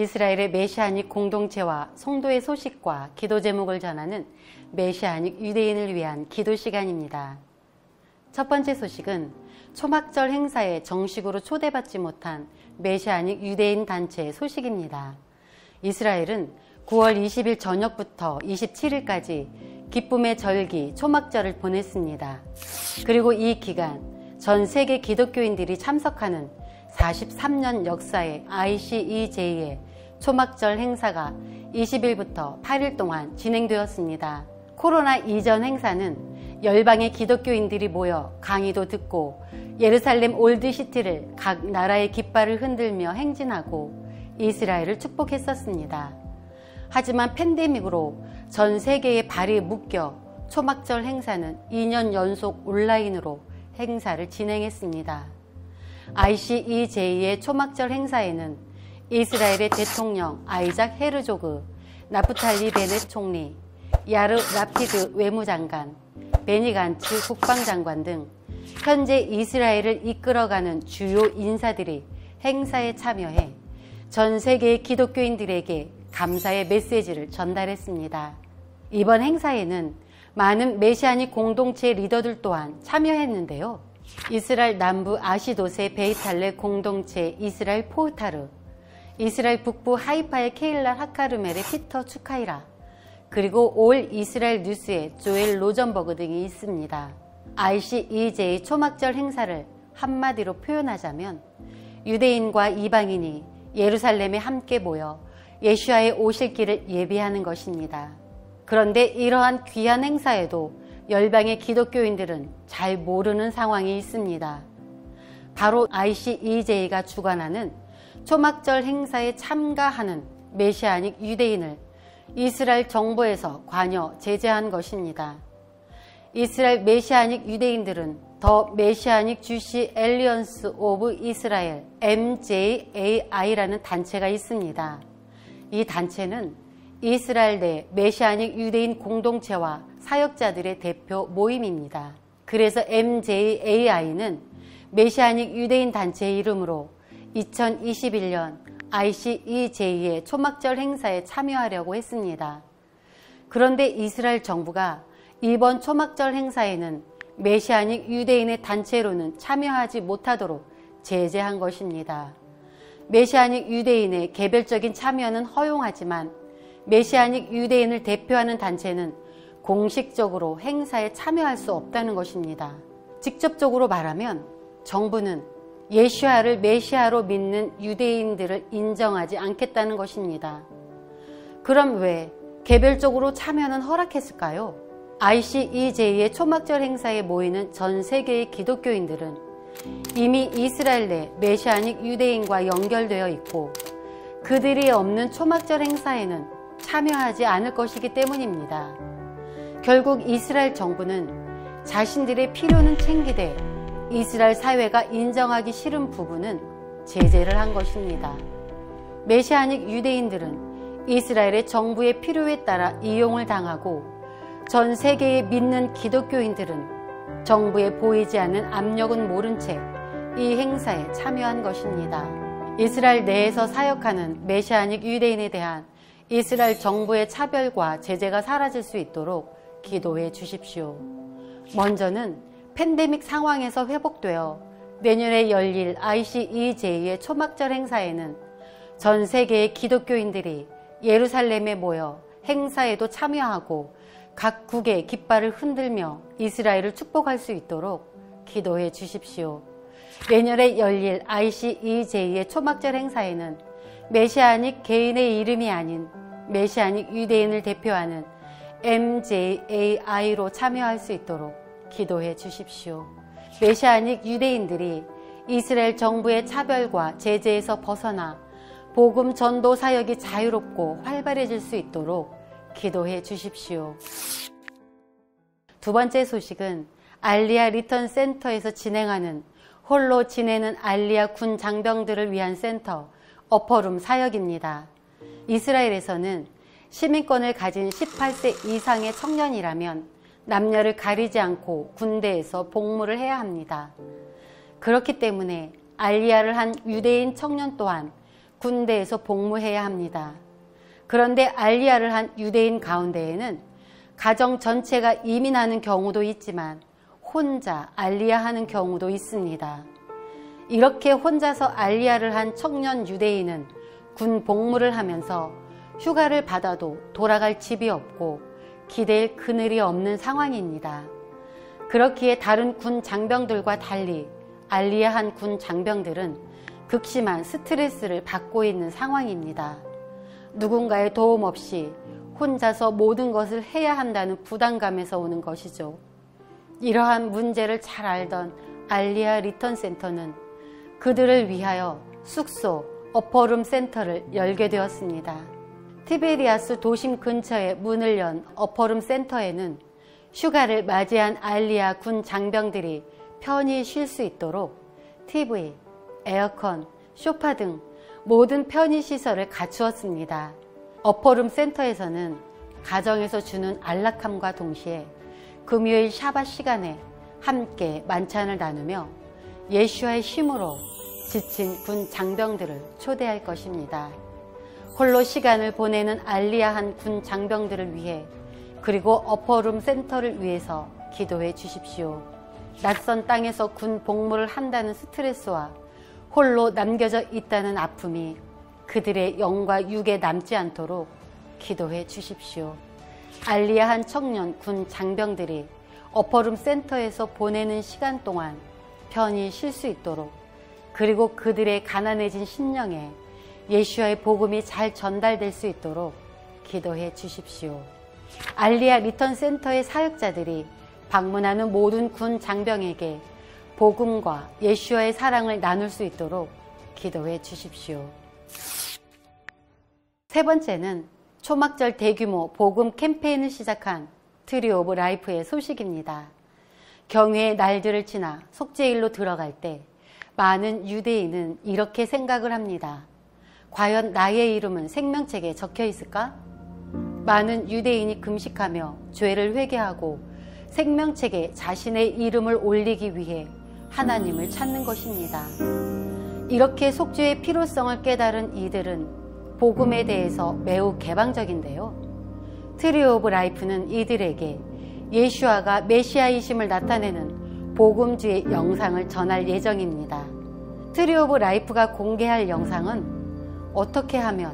이스라엘의 메시아닉 공동체와 성도의 소식과 기도 제목을 전하는 메시아닉 유대인을 위한 기도 시간입니다. 첫 번째 소식은 초막절 행사에 정식으로 초대받지 못한 메시아닉 유대인 단체의 소식입니다. 이스라엘은 9월 20일 저녁부터 27일까지 기쁨의 절기 초막절을 보냈습니다. 그리고 이 기간 전 세계 기독교인들이 참석하는 43년 역사의 ICEJ의 초막절 행사가 20일부터 8일 동안 진행되었습니다. 코로나 이전 행사는 열방의 기독교인들이 모여 강의도 듣고 예루살렘 올드시티를 각 나라의 깃발을 흔들며 행진하고 이스라엘을 축복했었습니다. 하지만 팬데믹으로 전 세계의 발이 묶여 초막절 행사는 2년 연속 온라인으로 행사를 진행했습니다. ICEJ의 초막절 행사에는 이스라엘의 대통령 아이작 헤르조그, 나프탈리 베넷 총리, 야르 라피드 외무장관, 베니 간츠 국방장관 등 현재 이스라엘을 이끌어가는 주요 인사들이 행사에 참여해 전 세계의 기독교인들에게 감사의 메시지를 전달했습니다. 이번 행사에는 많은 메시아닉 공동체 리더들 또한 참여했는데요. 이스라엘 남부 아시도세 베이탈레 공동체 이스라엘 포우타르, 이스라엘 북부 하이파의 케일라 하카르멜의 피터 추카이라, 그리고 올 이스라엘 뉴스의 조엘 로전버그 등이 있습니다. ICEJ 초막절 행사를 한마디로 표현하자면 유대인과 이방인이 예루살렘에 함께 모여 예수와의 오실 길을 예비하는 것입니다. 그런데 이러한 귀한 행사에도 열방의 기독교인들은 잘 모르는 상황이 있습니다. 바로 ICEJ가 주관하는 초막절 행사에 참가하는 메시아닉 유대인을 이스라엘 정부에서 관여 제재한 것입니다. 이스라엘 메시아닉 유대인들은 더 메시아닉 주시 엘리언스 오브 이스라엘 MJAI라는 단체가 있습니다. 이 단체는 이스라엘 내 메시아닉 유대인 공동체와 사역자들의 대표 모임입니다. 그래서 MJAI는 메시아닉 유대인 단체의 이름으로 2021년 ICEJ의 초막절 행사에 참여하려고 했습니다. 그런데 이스라엘 정부가 이번 초막절 행사에는 메시아닉 유대인의 단체로는 참여하지 못하도록 제재한 것입니다. 메시아닉 유대인의 개별적인 참여는 허용하지만 메시아닉 유대인을 대표하는 단체는 공식적으로 행사에 참여할 수 없다는 것입니다. 직접적으로 말하면 정부는 예수와를 메시아로 믿는 유대인들을 인정하지 않겠다는 것입니다. 그럼 왜 개별적으로 참여는 허락했을까요? ICEJ의 초막절 행사에 모이는 전 세계의 기독교인들은 이미 이스라엘 내 메시아닉 유대인과 연결되어 있고 그들이 없는 초막절 행사에는 참여하지 않을 것이기 때문입니다. 결국 이스라엘 정부는 자신들의 필요는 챙기되 이스라엘 사회가 인정하기 싫은 부분은 제재를 한 것입니다. 메시아닉 유대인들은 이스라엘의 정부의 필요에 따라 이용을 당하고 전 세계의 믿는 기독교인들은 정부에 보이지 않는 압력은 모른 채 이 행사에 참여한 것입니다. 이스라엘 내에서 사역하는 메시아닉 유대인에 대한 이스라엘 정부의 차별과 제재가 사라질 수 있도록 기도해 주십시오. 먼저는 팬데믹 상황에서 회복되어 내년에 열릴 ICEJ의 초막절 행사에는 전 세계의 기독교인들이 예루살렘에 모여 행사에도 참여하고 각 국의 깃발을 흔들며 이스라엘을 축복할 수 있도록 기도해 주십시오. 내년에 열릴 ICEJ의 초막절 행사에는 메시아닉 개인의 이름이 아닌 메시아닉 유대인을 대표하는 MJAI로 참여할 수 있도록 기도해 주십시오. 메시아닉 유대인들이 이스라엘 정부의 차별과 제재에서 벗어나 복음 전도 사역이 자유롭고 활발해질 수 있도록 기도해 주십시오. 두 번째 소식은 알리아 리턴 센터에서 진행하는 홀로 지내는 알리아 군 장병들을 위한 센터 어퍼룸 사역입니다. 이스라엘에서는 시민권을 가진 18세 이상의 청년이라면 남녀를 가리지 않고 군대에서 복무를 해야 합니다. 그렇기 때문에 알리아를 한 유대인 청년 또한 군대에서 복무해야 합니다. 그런데 알리아를 한 유대인 가운데에는 가정 전체가 이민하는 경우도 있지만 혼자 알리아하는 경우도 있습니다. 이렇게 혼자서 알리아를 한 청년 유대인은 군 복무를 하면서 휴가를 받아도 돌아갈 집이 없고 기댈 그늘이 없는 상황입니다. 그렇기에 다른 군 장병들과 달리 알리아한 군 장병들은 극심한 스트레스를 받고 있는 상황입니다. 누군가의 도움 없이 혼자서 모든 것을 해야 한다는 부담감에서 오는 것이죠. 이러한 문제를 잘 알던 알리아 리턴 센터는 그들을 위하여 숙소 어퍼룸 센터를 열게 되었습니다. 티베리아스 도심 근처에 문을 연 어퍼룸 센터에는 휴가를 맞이한 알리아 군 장병들이 편히 쉴 수 있도록 TV, 에어컨, 소파 등 모든 편의시설을 갖추었습니다. 어퍼룸 센터에서는 가정에서 주는 안락함과 동시에 금요일 샤밧 시간에 함께 만찬을 나누며 예수와의 힘으로 지친 군 장병들을 초대할 것입니다. 홀로 시간을 보내는 알리아한 군 장병들을 위해 그리고 어퍼룸 센터를 위해서 기도해 주십시오. 낯선 땅에서 군 복무를 한다는 스트레스와 홀로 남겨져 있다는 아픔이 그들의 영과 육에 남지 않도록 기도해 주십시오. 알리아한 청년 군 장병들이 어퍼룸 센터에서 보내는 시간 동안 편히 쉴 수 있도록 그리고 그들의 가난해진 심령에 예수와의 복음이 잘 전달될 수 있도록 기도해 주십시오. 알리아 리턴 센터의 사역자들이 방문하는 모든 군 장병에게 복음과 예수와의 사랑을 나눌 수 있도록 기도해 주십시오. 세 번째는 초막절 대규모 복음 캠페인을 시작한 트리 오브 라이프의 소식입니다. 경외의 날들을 지나 속죄일로 들어갈 때 많은 유대인은 이렇게 생각을 합니다. 과연 나의 이름은 생명책에 적혀 있을까? 많은 유대인이 금식하며 죄를 회개하고 생명책에 자신의 이름을 올리기 위해 하나님을 찾는 것입니다. 이렇게 속죄의 필요성을 깨달은 이들은 복음에 대해서 매우 개방적인데요. 트리 오브 라이프는 이들에게 예수아가 메시아이심을 나타내는 복음주의 영상을 전할 예정입니다. 트리 오브 라이프가 공개할 영상은 어떻게 하면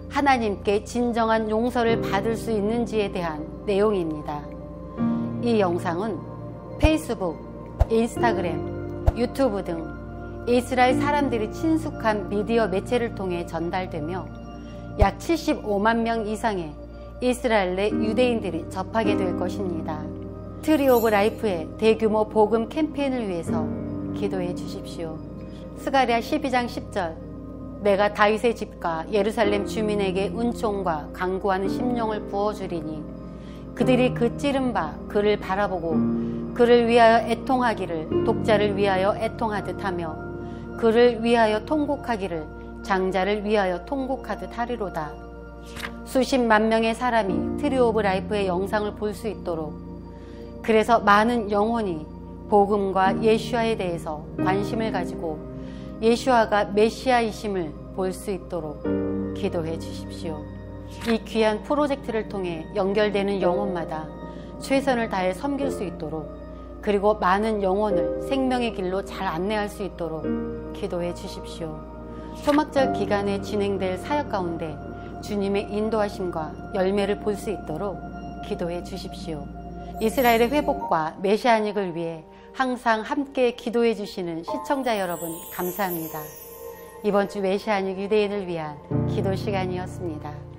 하나님께 진정한 용서를 받을 수 있는지에 대한 내용입니다. 이 영상은 페이스북, 인스타그램, 유튜브 등 이스라엘 사람들이 친숙한 미디어 매체를 통해 전달되며 약 75만 명 이상의 이스라엘 내 유대인들이 접하게 될 것입니다. 트리 오브 라이프의 대규모 복음 캠페인을 위해서 기도해 주십시오. 스가랴 12장 10절 내가 다윗의 집과 예루살렘 주민에게 은총과 강구하는 심령을 부어주리니 그들이 그 찌른 바 그를 바라보고 그를 위하여 애통하기를 독자를 위하여 애통하듯 하며 그를 위하여 통곡하기를 장자를 위하여 통곡하듯 하리로다. 수십만 명의 사람이 트리 오브 라이프의 영상을 볼 수 있도록 그래서 많은 영혼이 복음과 예수와에 대해서 관심을 가지고 예수와가 메시아이심을 볼 수 있도록 기도해 주십시오. 이 귀한 프로젝트를 통해 연결되는 영혼마다 최선을 다해 섬길 수 있도록, 그리고 많은 영혼을 생명의 길로 잘 안내할 수 있도록 기도해 주십시오. 초막절 기간에 진행될 사역 가운데 주님의 인도하심과 열매를 볼 수 있도록 기도해 주십시오. 이스라엘의 회복과 메시아닉을 위해 항상 함께 기도해 주시는 시청자 여러분, 감사합니다. 이번 주 메시아닉 유대인을 위한 기도 시간이었습니다.